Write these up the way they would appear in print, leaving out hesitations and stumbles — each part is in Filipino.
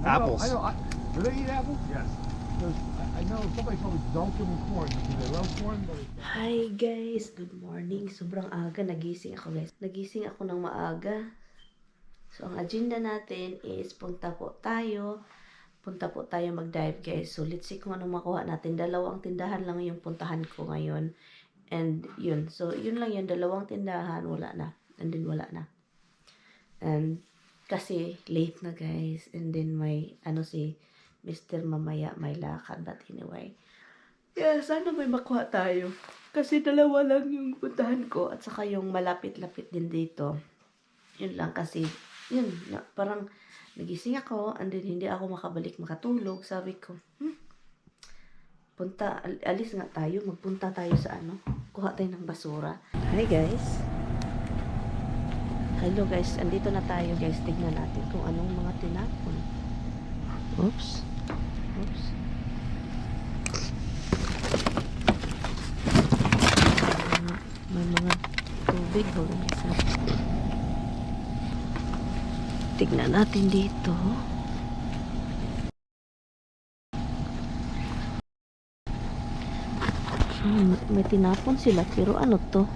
Apples. I know. Do they eat apples? Yes. Because I know somebody told me don't give them corn because they love corn. But Hi guys, good morning. Sobrang aga nagising ako guys. Nagising ako ng maaga. So ang agenda natin is punta po tayo mag-dive guys. So let's see kung anong makuha natin. Dalawang tindahan lang yung puntahan ko ngayon. And yun. So yun lang yun. Dalawang tindahan. Wala na. And then wala na. And kasi late na guys. And then may si Mr. mamaya may lakad. But anyway. Yeah, sana may makuha tayo. Kasi dalawa lang yung puntahan ko. At saka yung malapit-lapit din dito. Yun lang kasi. Yun. Parang nagising ako. And then hindi ako makatulog. Sabi ko, alis nga tayo. Magpunta tayo sa kuha tayo ng basura. Hi guys. Hello guys. Andito na tayo guys. Tignan natin kung anong mga tinapon. Oops. May mga tubig. Tignan natin dito. May tinapon sila. Pero ano to?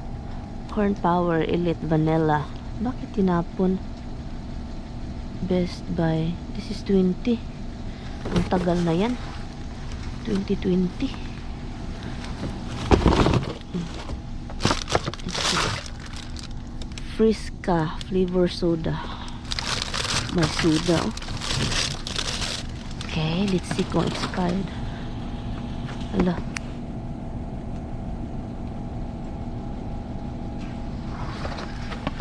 Corn Power Elite Vanilla. Bakit tinapon? Best Buy. This is 20. Ang tagal na yan. 2020. Friska flavor soda. May soda. Okay, let's see kung expired. Hala.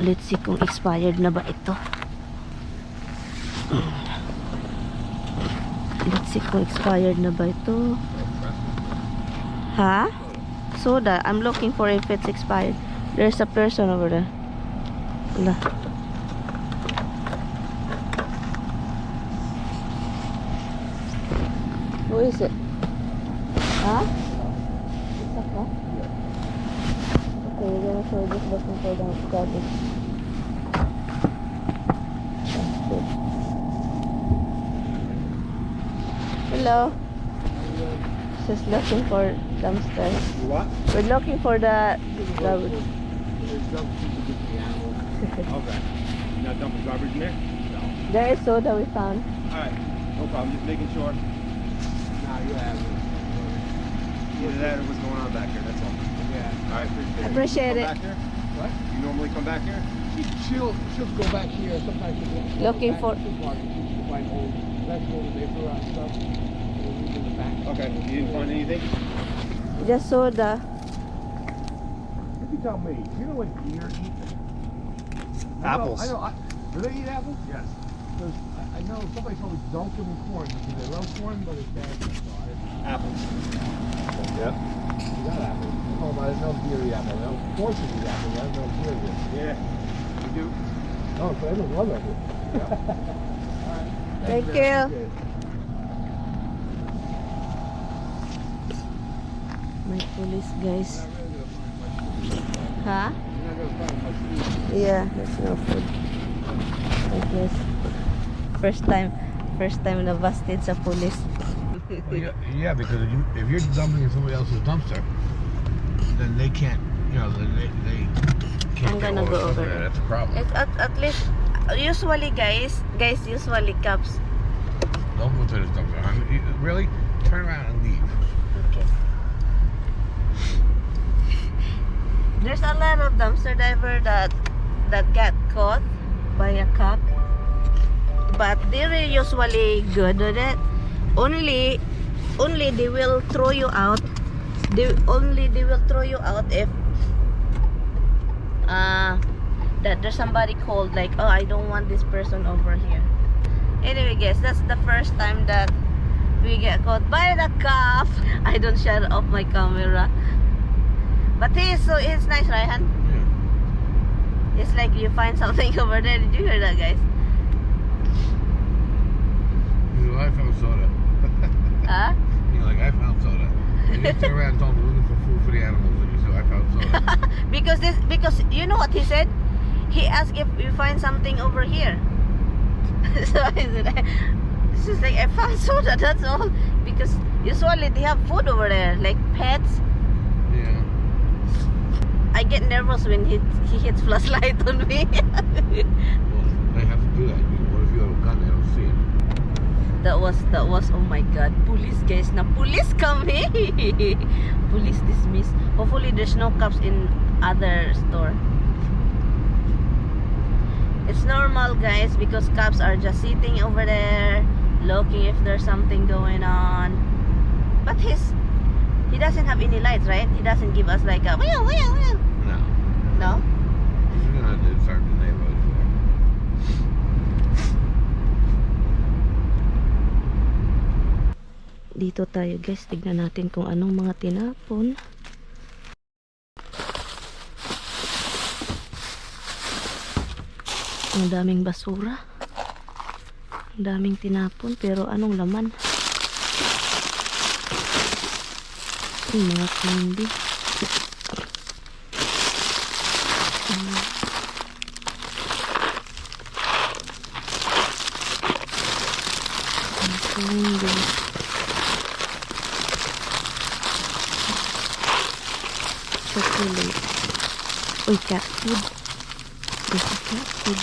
Let's see kung expired na ba ito. Let's see kung expired na ba ito. Ha? Soda. I'm looking for if it's expired. There's a person over there. Wala. Who is it? Ha? Isa ka? Okay, we're gonna show this looking for the garbage. Hello. Just looking for dumpster. what? We're looking for the garbage. Okay. You're not dumping garbage in there? No. There is soda we found. Alright. No problem. Just making sure. Nah, you have it. Either that or what's going on back here. That's all. Yeah. Alright. Appreciate it. Back here? What? You normally come back here? She'll go back here. Sometimes she'll go Looking back for. to the supermarket. She'll find old vegetables, paper, and stuff. We'll leave in the back. Okay. You didn't find anything? Just soda. You tell me. You know what deer eat? Apples. I know. Do they eat apples? Yes. Because I know somebody told me don't give them corn because they love corn, but it's bad. Apples. Yep. You got apples. Oh, but I didn't know deer eat apples. I know horses eat apples. I didn't know deer eat. Yeah. You do? Oh, so I don't love apples. Yep. All right. Thank you. My police guys. Huh? Yeah, there's no food. I guess. First time na busted sa police. Yeah, because if you're dumping in somebody else's dumpster, then they can't, they can't. I'm gonna go over there. That's a problem. It's at least usually guys usually cops. Don't go to this dumpster. Really? Turn around and leave. There's a lot of dumpster diver that got caught by a cop, but they're usually good with it. Only they will throw you out. They will throw you out if that there's somebody called like, oh, I don't want this person over here. Anyway guys, that's the first time that we get caught by the cop. I don't shut off my camera. But it's nice, right, Han? Yeah. It's like you find something over there. Did you hear that, guys? I found soda. Huh? I found soda. And you turn around and told me looking for food for the animals, and you said I found soda. because you know what he said? He asked if you find something over here. So I said, This is like I found soda. That's all. Because usually they have food over there, like pets. Yeah. I get nervous when he hits flashlight on me. Well, they have to do that. What if you have a gun? They don't see it. That was oh my god, police guys, na police kami. Police dismissed. Hopefully there's no cops in other store. It's normal guys because cops are just sitting over there looking if there's something going on. But he doesn't have any lights, right? He doesn't give us like a No. No? He's gonna start the neighborhood. Dito tayo guys, tignan natin kung anong mga tinapon. Ang daming basura. Ang daming tinapon, pero anong laman? Mga candy. Candy. Chocolate. Uy, cat food. This is cat food.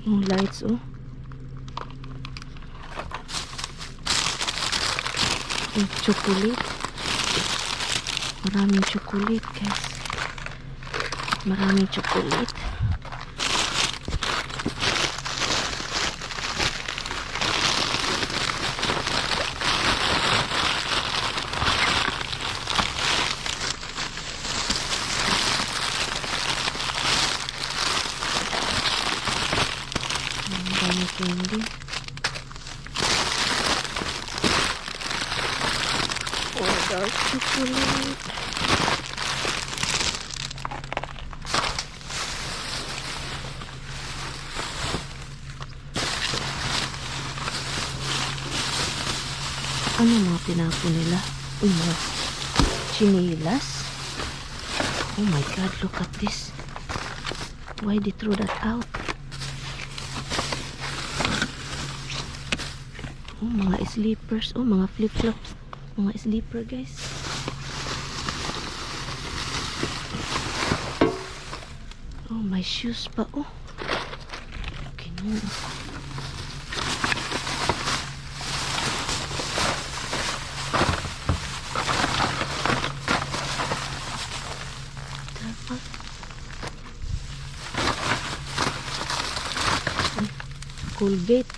Oh, lights, oh. Oh, chocolate. Maraming chocolate, guys. Maraming chocolate. Candy. Oh, dark chocolate. Ano mga tinapon nila? Mga chinilas. Oh my god, look at this. Why they throw that out? Oh, mga sleepers. Oh, mga flip-flops. Mga sleeper, guys. Oh, my shoes pa. Oh. Okay, no. Dapat. Oh, Colgate.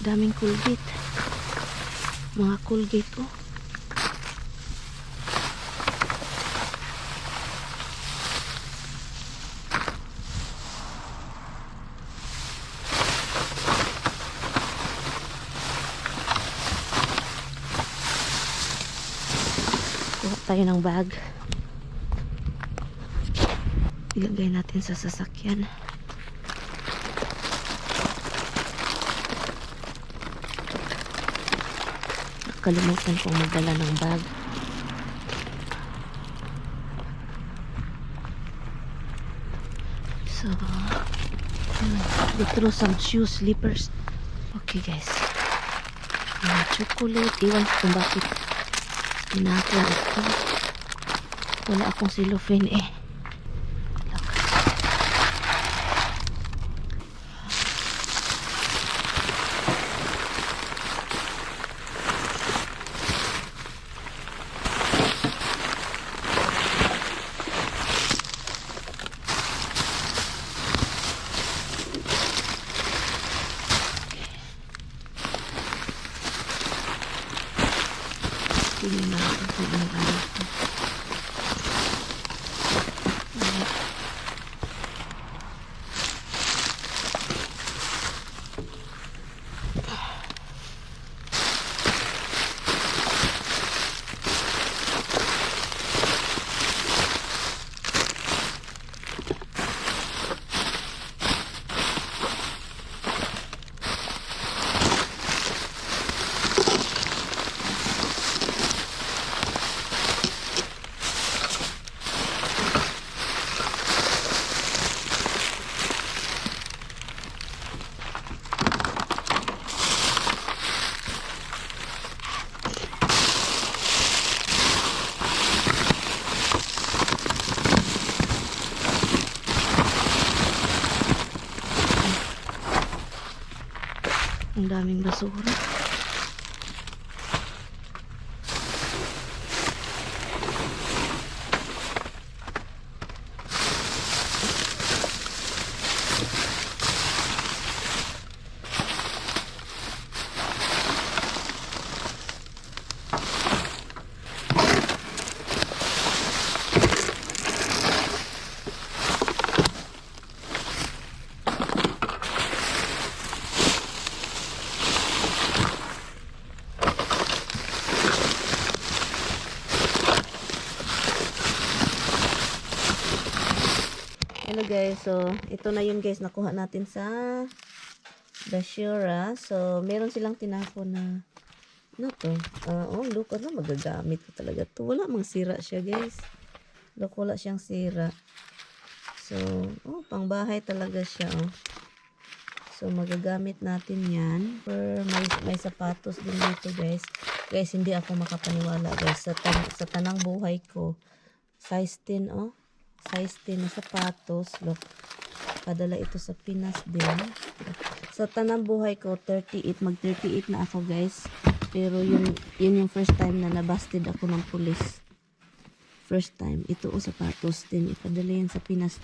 Daming Colgate. Mga Colgate, oh. Kuha tayo ng bag. Ilagay natin sa sasakyan. Kalimutan kong magdala ng bag. So, we throw some shoes, slippers. Okay guys. Mga chocolate. Iwan ko kung bakit tinapon ito. Wala akong cellophane eh. Tingnan natin kung ano ito. Ang daming basura. Hello guys, so ito na yung guys nakuha natin sa Dashura. So meron silang tinapon na ano to? Oh look, ano magagamit ko talaga to. Wala mang sira siya guys. Look, wala siyang sira. So oh, pang bahay talaga siya oh. So magagamit natin yan. May sapatos din dito guys. Guys, hindi ako makapaniwala guys. Sa tanang buhay ko, size 10 oh. Size 10 na sapatos. Look, padala ito sa Pinas din. Sa tanang buhay ko, 38. Mag 38 na ako guys. Pero yun yung first time na nabasted ako ng pulis. First time. Ito o sapatos din. Ipadala yan sa Pinas.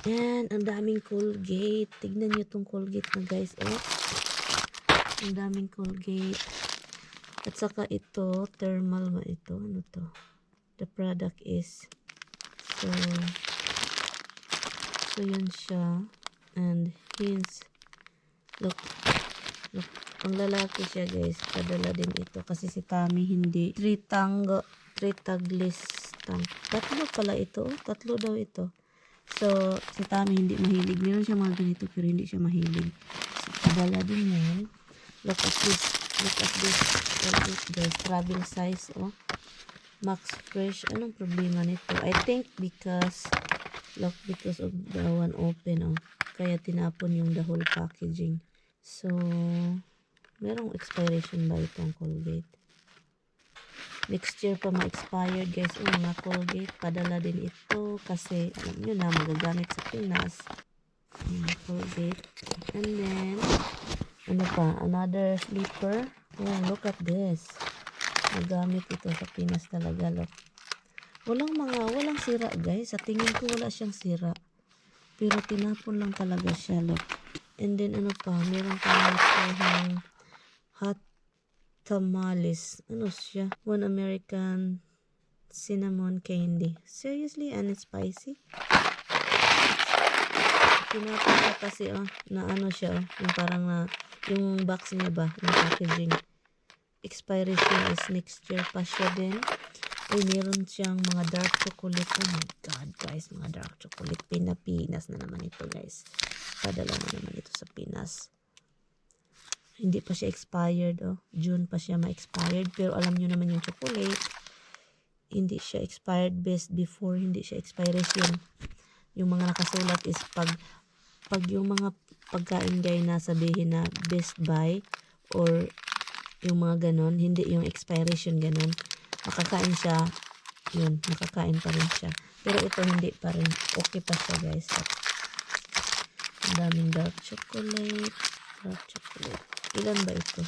Yan. Ang daming Colgate. Tignan nyo itong Colgate na guys. Oh. Ang daming Colgate. At saka ito, thermal ba ito? Ano to? The product is so yun siya, and his look, pang lalaki siya guys, padala din ito kasi si Tami hindi tritaglis tatlo pala ito, tatlo daw ito. So si Tami hindi mahilig, meron siya mga ganito pero hindi siya mahilig, so padala din yan. Look at this guys, travel size oh. Max Fresh. Anong problema nito? I think because of the one open oh. Kaya tinapon yung the whole packaging. So merong expiration ba itong Colgate? Next year pa ma-expired guys. Mga Colgate, padala din ito kasi alam nyo na magagamit sa Pinas. Colgate. And then ano pa? Another slipper. Oh, look at this. Magamit ito sa Pinas talaga. Look. Walang sira guys. Sa tingin ko wala siyang sira. Pero tinapon lang talaga siya. Look. And then ano pa? Meron tayong hot tamales. Ano siya? One American cinnamon candy. Seriously? And it's spicy? Tinapon siya kasi oh. Na ano siya oh. Yung parang na yung box niya ba? Yung packaging. Expiration is next year pa siya din. Ay, meron siyang mga dark chocolate. Oh my God, guys. Mga dark chocolate. Pinas na naman ito, guys. Padala na naman ito sa Pinas. Hindi pa siya expired, oh. June pa siya ma-expired. Pero alam nyo naman yung chocolate. Hindi siya expired best before. Hindi siya expiration. Yung mga nakasulat is pag yung mga pagkain guys na sabihin na best buy or yung mga ganon, hindi yung expiration ganon, makakain siya, yun, makakain pa rin siya. Pero ito hindi pa rin, okay pa siya guys. Ang daming dark chocolate. Ilan ba ito?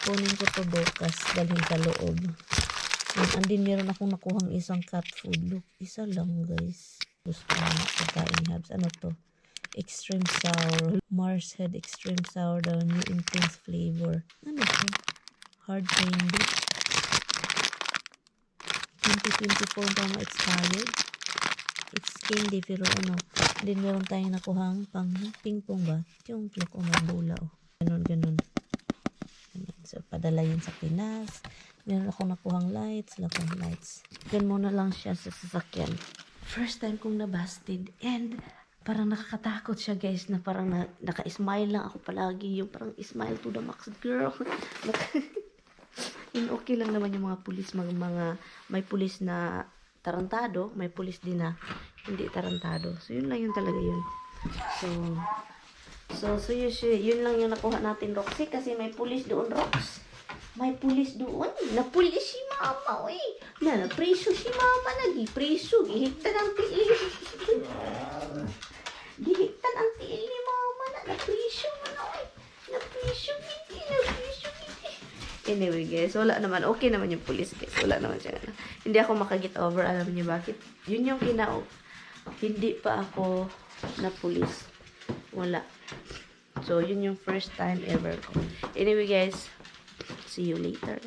Kunin ko to bukas, dalhin sa loob. And din meron akong nakuhang isang cat food. Look, isa lang guys. Gusto ko pagkain habs. Ano to? Extreme sour. Mars Head extreme sour daw. New intense flavor. Ano to? Hard candy. 2024 daw ma-expired. It's candy pero ano. Then meron tayong nakuhang pang ping-pong ba? Yung look o may bola oh. Ganon. So padala yun sa Pinas. Meron akong nakuhang lights. Yan muna lang siya sa sasakyan. First time kong nabasted and parang nakakatakot siya guys na parang naka-smile lang ako palagi. Yung parang smile to the max girl. And okay lang naman yung mga pulis. May pulis na tarantado. May pulis din na hindi tarantado. So yun lang yun talaga yun. So yun lang yung nakuha natin Roxy. Kasi may pulis doon Rox. May pulis doon. Napulis si mama. Uy. Napreso si mama. Nagipreso. Gihigtan ang tiil. Gihigtan ang tiil ni mama. Na-pressure man ako eh. Na-pressure giti. Na-pressure giti. Anyway guys, wala naman. Okay naman yung pulis guys. Wala naman siya. Hindi ako makagit over. Alam niyo bakit? Yun yung hindi pa ako na pulis. Wala. So, yun yung first time ever ko. Anyway guys, see you later.